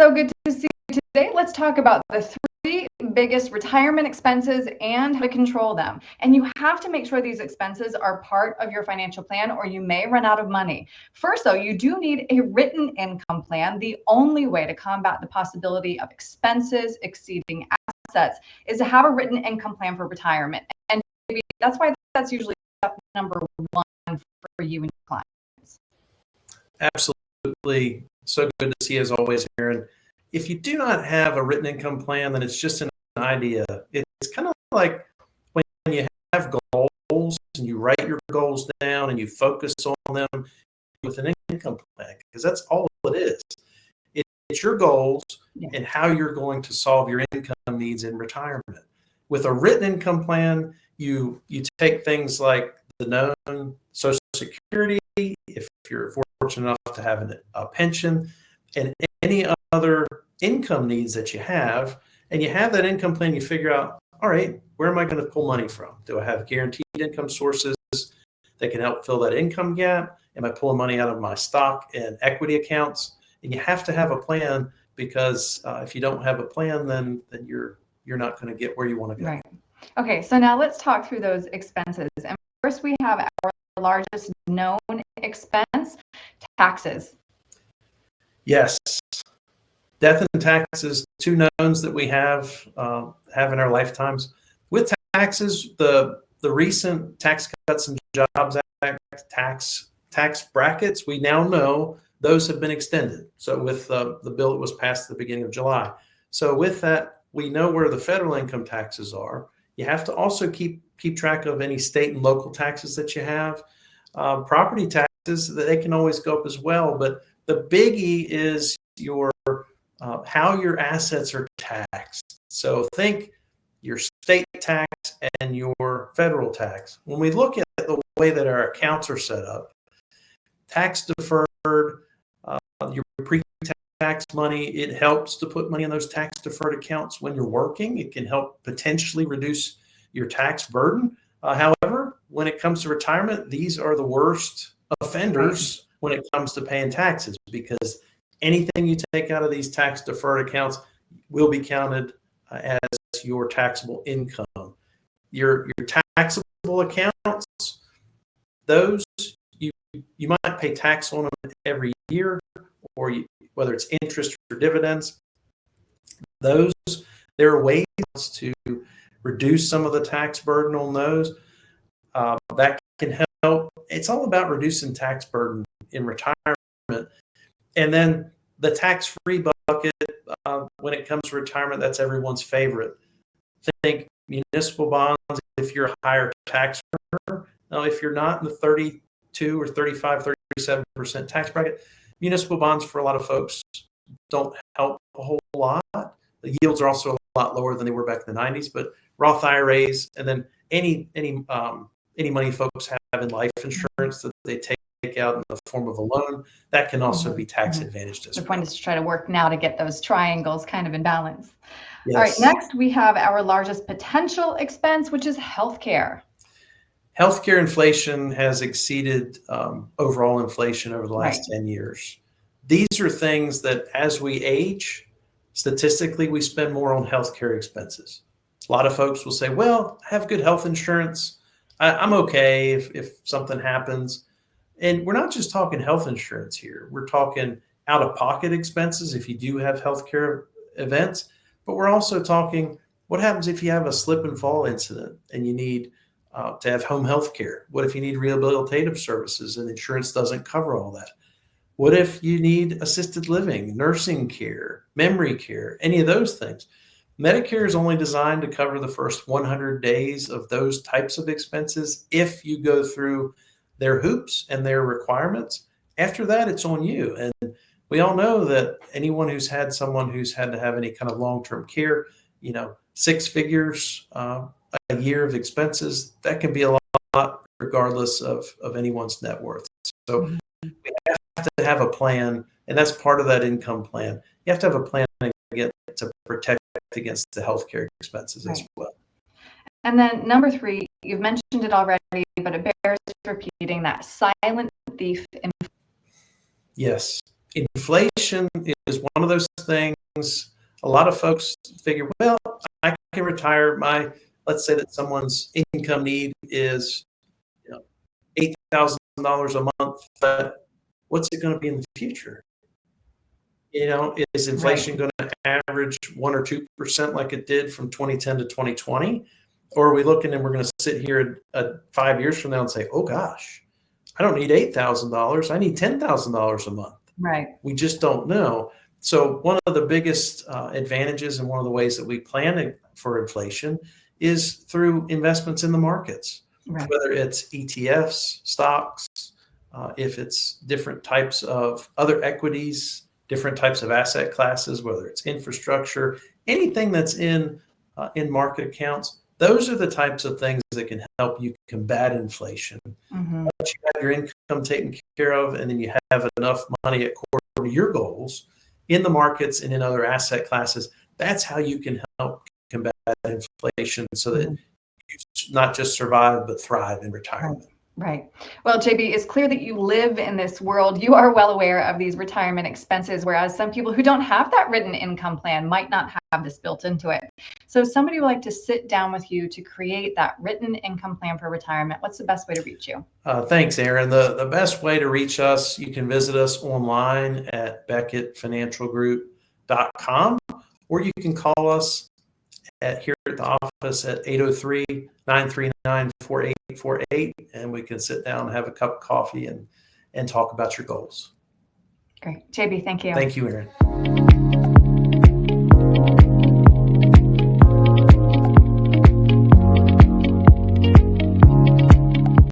So good to see you today. Let's talk about the three biggest retirement expenses and how to control them. And you have to make sure these expenses are part of your financial plan or you may run out of money. First, though, you do need a written income plan. The only way to combat the possibility of expenses exceeding assets is to have a written income plan for retirement. And that's why that's usually step number one for you and your clients. Absolutely. So good to see you as always, Erin. If you do not have a written income plan, then it's just an idea. It's kind of like when you have goals and you write your goals down and you focus on them with an income plan, because that's all it is. It's your goals and how you're going to solve your income needs in retirement. With a written income plan, you take things like the known Social Security, if you're fortunate enough to have a pension, and any other income needs that you have, and you have that income plan, you figure out, all right, where am I going to pull money from? Do I have guaranteed income sources that can help fill that income gap? Am I pulling money out of my stock and equity accounts? And you have to have a plan, because if you don't have a plan, then you're not going to get where you want to go. Right. Okay, so now let's talk through those expenses. And first, we have our largest known expense, taxes. Yes. Death and taxes, two knowns that we have in our lifetimes. With taxes, the recent Tax Cuts and Jobs Act tax brackets, we now know those have been extended. So with the bill that was passed at the beginning of July. So with that, we know where the federal income taxes are. You have to also keep track of any state and local taxes that you have. Property taxes, they can always go up as well, but the biggie is your how your assets are taxed. So think your state tax and your federal tax. When we look at the way that our accounts are set up, tax deferred, your pre-tax money, it helps to put money in those tax deferred accounts when you're working. It can help potentially reduce your tax burden. However, when it comes to retirement, these are the worst offenders when it comes to paying taxes, because anything you take out of these tax deferred accounts will be counted as your taxable income. Your taxable accounts, those you might pay tax on them every year, or whether it's interest or dividends. Those, there are ways to reduce some of the tax burden on those. That can help. It's all about reducing tax burden in retirement. And then the tax-free bucket, when it comes to retirement, that's everyone's favorite. Think municipal bonds if you're a higher tax earner. Now, if you're not in the 32 or 35, 37% tax bracket, municipal bonds for a lot of folks don't help a whole lot. The yields are also a lot lower than they were back in the 90s, but Roth IRAs, and then any money folks have in life insurance that they take out in the form of a loan, that can also be tax advantaged as well. The point is to try to work now to get those triangles kind of in balance. Yes. All right, next we have our largest potential expense, which is healthcare. Healthcare inflation has exceeded overall inflation over the last 10 years. These are things that as we age, statistically, we spend more on healthcare expenses. A lot of folks will say, well, I have good health insurance. I'm okay if something happens. And we're not just talking health insurance here. We're talking out-of-pocket expenses if you do have healthcare events. But we're also talking, what happens if you have a slip and fall incident and you need to have home health care? What if you need rehabilitative services and insurance doesn't cover all that? What if you need assisted living, nursing care, memory care, any of those things? Medicare is only designed to cover the first 100 days of those types of expenses if you go through their hoops and their requirements. After that, it's on you. And we all know that anyone who's had someone who's had to have any kind of long-term care, 6 figures a year of expenses, that can be a lot regardless of anyone's net worth. So we have to have a plan, and that's part of that income plan. You have to have a plan to protect against the healthcare expenses as well. And then number 3, you've mentioned it already, but it bears repeating, that silent thief. Yes. Inflation is one of those things. A lot of folks figure, well, I can retire let's say that someone's income need is, $8,000 a month, but what's it going to be in the future? Is inflation going to average 1 or 2% like it did from 2010 to 2020? Or are we looking and we're going to sit here 5 years from now and say, oh gosh, I don't need $8,000. I need $10,000 a month. Right. We just don't know. So one of the biggest advantages and one of the ways that we plan for inflation is through investments in the markets, whether it's ETFs, stocks, if it's different types of other equities, different types of asset classes, whether it's infrastructure, anything that's in market accounts. Those are the types of things that can help you combat inflation. Mm-hmm. But you have your income taken care of, and then you have enough money according to your goals in the markets and in other asset classes. That's how you can help combat inflation so that you not just survive, but thrive in retirement. Right. Well, JB, it's clear that you live in this world. You are well aware of these retirement expenses, whereas some people who don't have that written income plan might not have this built into it. So if somebody would like to sit down with you to create that written income plan for retirement, what's the best way to reach you? Thanks, Erin. The best way to reach us, you can visit us online at beckettfinancialgroup.com, or you can call us here at the office at 803-939-4848, and we can sit down and have a cup of coffee and talk about your goals. Great. JB, thank you. Thank you, Erin.